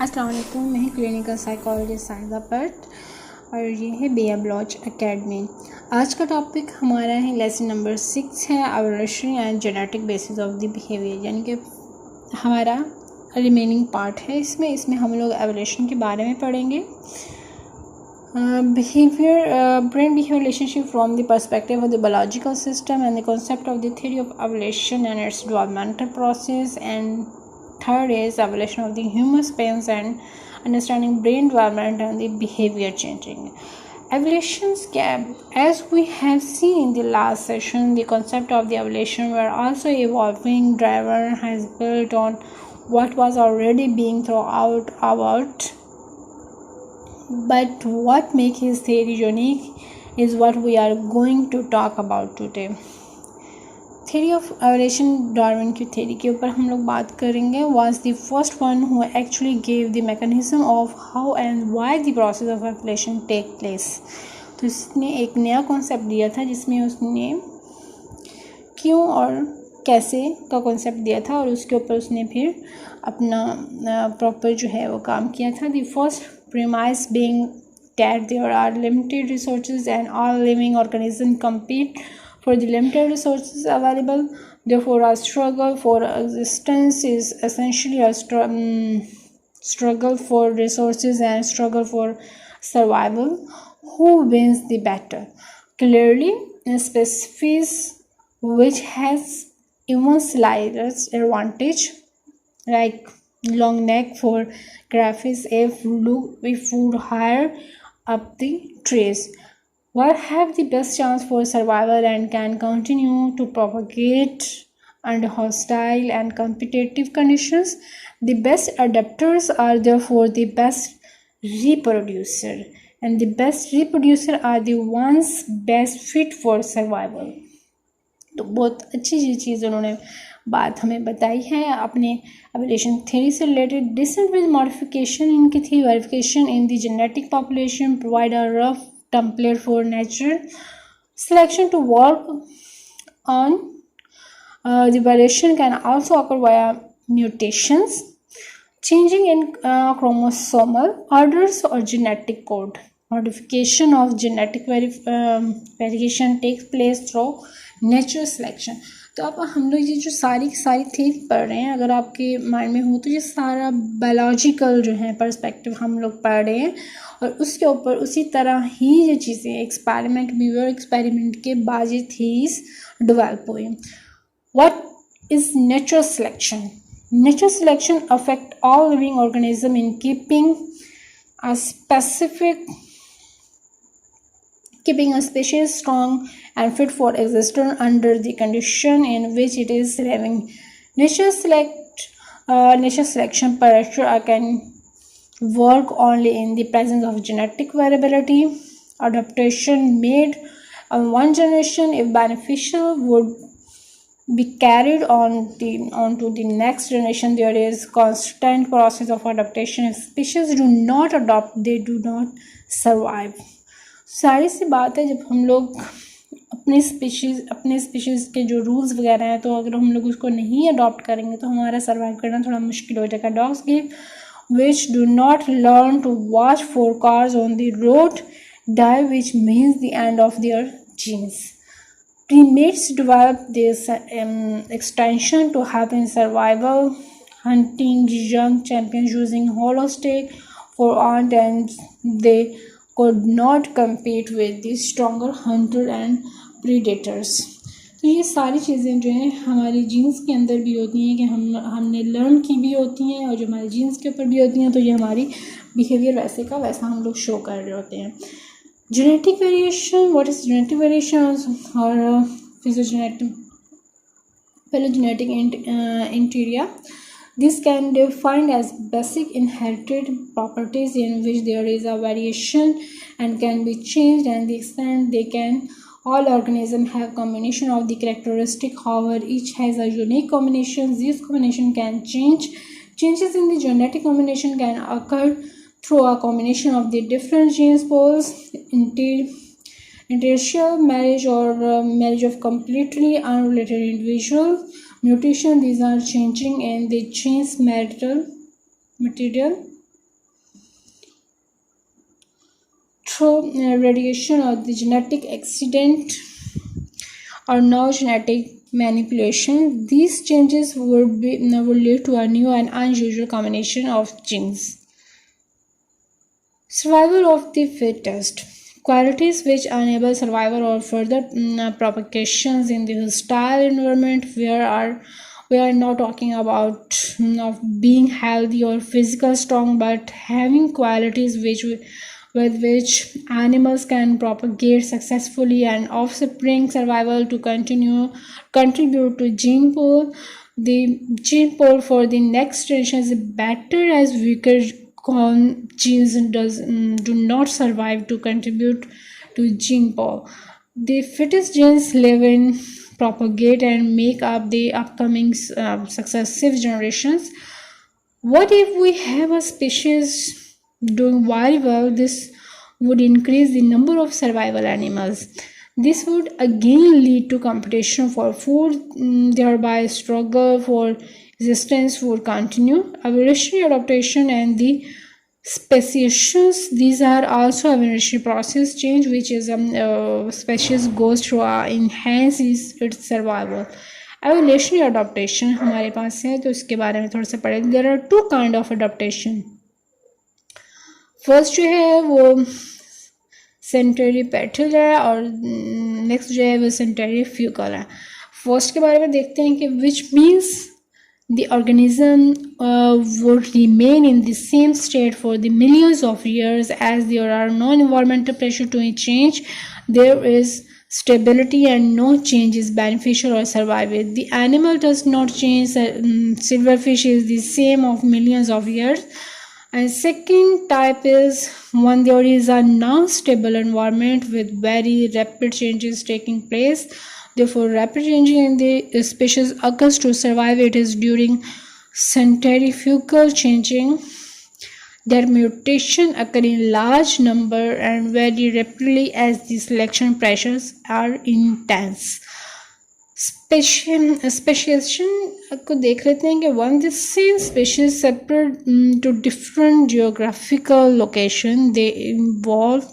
अस्सलाम वालेकुम, मैं क्लिनिकल साइकोलॉजिस्ट साहिदा भट्ट और ये है बेया ब्लॉच एकेडमी। आज का टॉपिक हमारा है लेसन नंबर 6 है evolution and genetic basis of the behaviour, यानी कि हमारा रिमेनिंग पार्ट है। इसमें हम लोग एवोल्यूशन के बारे में पढ़ेंगे। Behavior brain behavior relationship from the perspective of the biological system and the concept of the theory of evolution and its developmental process, and third is evolution of the human spans and understanding brain development and the behavior changing. Evolutions gap, as we have seen in the last session, the concept of the evolution were also evolving. Driver has built on what was already being thought about, but what makes his theory unique is what we are going to talk about today. Theory of evolution, Darwin की theory के ऊपर हम लोग बात करेंगे. Was the first one who actually gave the mechanism of how and why the process of evolution take place. तो इसने एक नया कॉन्सेप्ट दिया था जिसमें उसने क्यों और कैसे का कॉन्सेप्ट दिया था और उसके ऊपर उसने फिर अपना प्रॉपर जो है वो काम किया था. The first premise being that there are limited resources and all living organisms compete for the limited resources available. Therefore, a struggle for existence is essentially a struggle for resources and struggle for survival. Who wins the battle? Clearly, a species which has even slightest advantage, like long neck for graphics, if would higher up the trees, will have the best chance for survival and can continue to propagate under hostile and competitive conditions. The best adapters are therefore the best reproducer, and the best reproducer are the ones best fit for survival. तो बहुत अच्छी चीज़ उन्होंने बात हमें बताई है अपने evolution theory से रिलेटेड. डिसेंट विद मॉडिफिकेशन इनकी थी. Verification in the genetic population provide a rough template for natural selection to work on. The variation can also occur via mutations, changing in chromosomal orders or genetic code. Modification of genetic variation takes place through natural selection. तो अब हम लोग ये जो सारी theory पढ़ रहे हैं, अगर आपके माइंड में हो तो ये सारा बायोलॉजिकल जो है पर्सपेक्टिव हम लोग पढ़ रहे हैं और उसके ऊपर उसी तरह ही ये चीज़ें एक्सपेरिमेंट भी हुए और एक्सपेरिमेंट के बाद ये थीरीज डेवलप हुई. What is natural selection? Natural selection affects all living organisms in keeping a species strong and fit for existence under the condition in which it is living. Natural selection pressure can work only in the presence of genetic variability. Adaptation made in one generation, if beneficial, would be carried on to the next generation. There is constant process of adaptation. If species do not adopt, they do not survive. सारी सी बात है, जब हम लोग अपने species के जो rules वगैरह हैं, तो अगर हम लोग उसको नहीं अडॉप्ट करेंगे तो हमारा सर्वाइव करना थोड़ा मुश्किल हो जाएगा. Dogs which do not learn to watch for cars on the road die, which means the end of their genes. Primates develop this extension to help in survival, hunting young champions using hollow stick for aunt, and they could not compete with the stronger hunter and predators. तो ये सारी चीज़ें जो हैं हमारी jeans के अंदर भी होती हैं कि हमने लर्न की भी होती हैं और जो हमारी जीन्स के ऊपर भी होती हैं, तो ये हमारी बिहेवियर वैसे का वैसा हम लोग शो कर रहे होते हैं. Genetic variation. What is genetic variation or phylogenetic interior? This can be defined as basic inherited properties in which there is a variation and can be changed, and the extent they can. All organisms have combination of the characteristic. However, each has a unique combination. This combination can change. Changes in the genetic combination can occur through a combination of the different gene pools, interracial marriage, or marriage of completely unrelated individuals. Mutation, these are changing in the gene's material through radiation or the genetic accident or no genetic manipulation. These changes would lead to a new and unusual combination of genes. Survival of the fittest. Qualities which enable survival or further propagations in the hostile environment. We are not talking about of being healthy or physical strong, but having qualities with which animals can propagate successfully and offspring survival to contribute to gene pool. The gene pool for the next generation is better as weaker genes do not survive to contribute to gene pool. The fittest genes live in, propagate, and make up the upcoming successive generations. What if we have a species doing very well? This would increase the number of survival animals. This would again lead to competition for food, thereby struggle for existence would continue. Evolutionary adaptation and the speciations, these are also evolutionary process change which is species goes through enhances its survival. Evolutionary adoption हमारे पास है तो इसके बारे में थोड़ा सा पढ़ेंगे. There are two kind of adaptation. First जो है वो सेंट्रीपेटल है और नेक्स्ट जो है वो सेंट्रीफ्यूगल है. फर्स्ट के बारे में देखते हैं कि which means the organism would remain in the same state for the millions of years as there are no environmental pressure to change. There is stability and no change is beneficial or survival. The animal does not change. Silverfish is the same of millions of years. And second type is when there is a non-stable environment with very rapid changes taking place. Therefore, rapid changing in the species occurs to survive. It is during centrifugal changing that mutation occur in large number and very rapidly as the selection pressures are intense. Speciation को देख लेते हैं कि one the same species separate to different geographical location, they evolve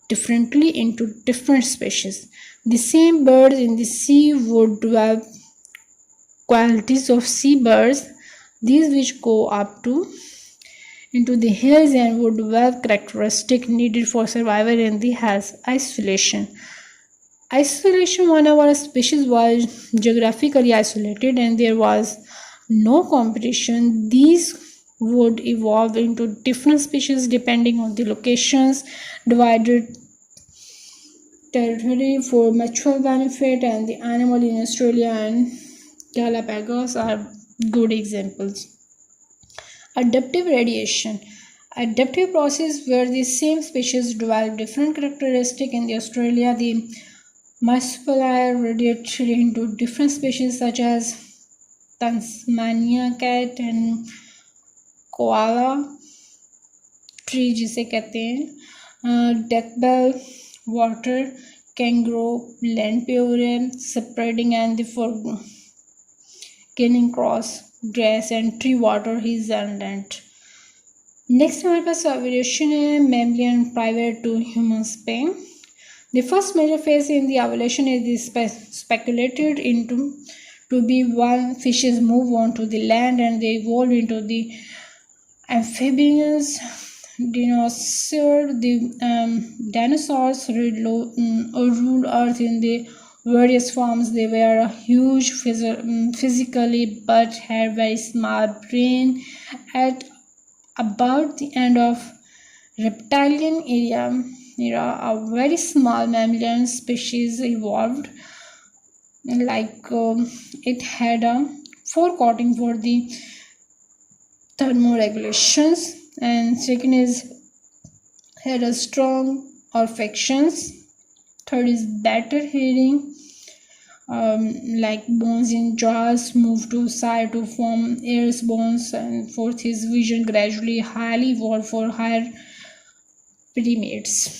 differently into different species. The same birds in the sea would develop qualities of sea birds, these which go up to into the hills and would develop characteristics needed for survival in the hills. Isolation. Whenever a species was geographically isolated and there was no competition, these would evolve into different species depending on the locations, divided territory for mutual benefit, and the animal in Australia and Galapagos are good examples. Adaptive radiation. Adaptive process where the same species develop different characteristics. In the Australia, the marsupial radiated into different species such as Tasmania cat and koala tree जिसे कहते हैं, duckbill water kangaroo land pure spreading and the gaining cross grass and tree water is land. Next हमारे पास evolution है mammalian prior to human span. The first major phase in the evolution is speculated into to be when fishes move on to the land and they evolve into the amphibians. Dinosaurs ruled Earth in the various forms. They were huge physically but had very small brain. At about the end of reptilian era, a very small mammalian species evolved. It had a forecoating for the thermoregulations, and second is had a strong olfactions. Third is better hearing, like bones in jaws move to side to form ears bones, and fourth is vision gradually highly evolved for higher primates.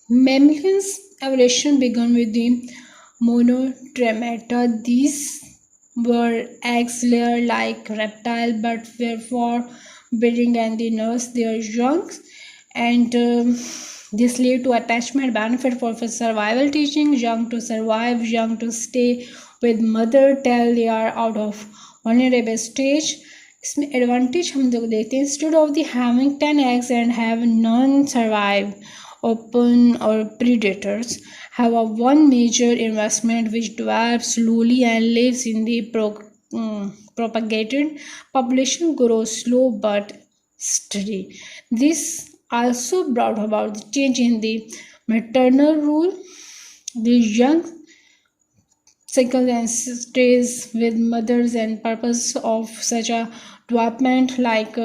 Mammalians evolution began with the monotremata. These were egg-layer like reptile but were for breeding and they nurse their young. and this lead to attachment benefit for survival, teaching young to survive, young to stay with mother till they are out of vulnerable stage. इसमें advantage हम लोग देखते हैं, instead of the having 10 eggs and have none survive open or predators have a one major investment which develops slowly and lives in the propagated population grows slow but steady. This also brought about the change in the maternal rule. The young cycle and stays with mothers and purpose of such a development like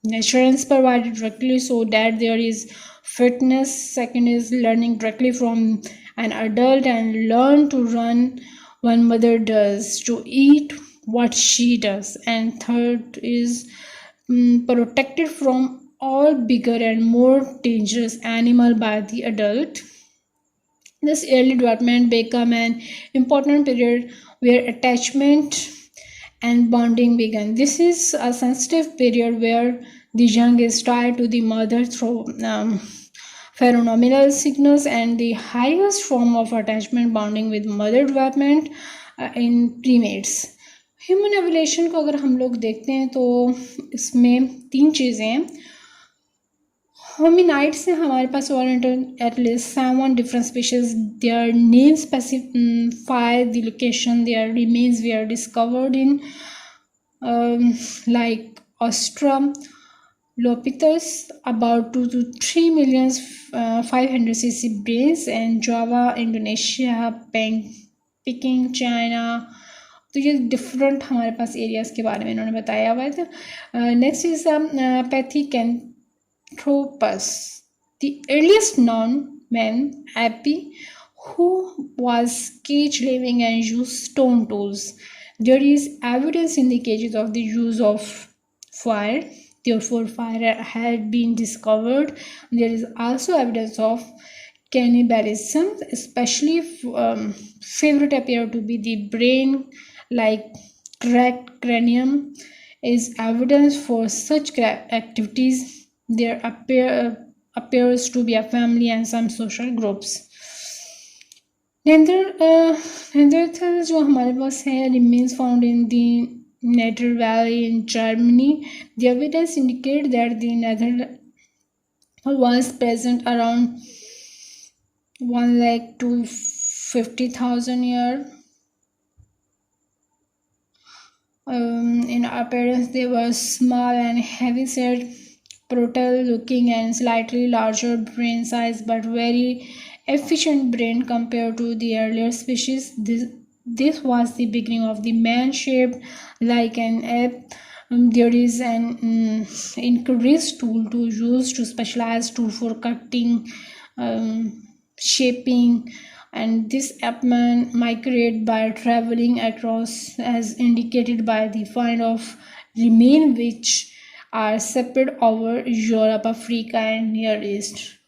insurance provided directly so that there is fitness. Second is learning directly from an adult and learn to run one mother does, to eat what she does. And third is protected from all bigger and more dangerous animal by the adult. This early development become an important period where attachment and bonding began. This is a sensitive period where the young is tied to the mother through pheromonas signals, and the highest form of attachment bonding with mother development in primates. Human evolution को अगर हम लोग देखते हैं तो इसमें 3 चीज़ें हैं. Hominids से हमारे पास at least 7 different species. Their names specify the location their remains were discovered in, like Australopithecus, about 2 to 3 million 500 cc brains, and Java, Indonesia, Peking, China. तो ये डिफरेंट हमारे पास एरियाज़ के बारे में इन्होंने बताया हुआ है. Next is Paranthropus, the earliest known man, Api, who was cage living and used stone tools. There is evidence in the cages of the use of fire. Therefore, fire had been discovered. There is also evidence of cannibalism, especially favorite appear to be the brain, like cracked cranium is evidence for such activities. There appears to be a family and some social groups. Neanderthal जो हमारे पास है remains found in the Netter Valley in Germany. The evidence indicate that the Neanderthal was present around 1,50,000 years. In appearance, they were small and heavy-set, brutal-looking and slightly larger brain size, but very efficient brain compared to the earlier species. This was the beginning of the man-shaped like an ape. There is an increased tool to use to specialized tool for cutting, shaping, and this ape-man migrate by traveling across as indicated by the find of remain which are spread over Europe, Africa and Near East.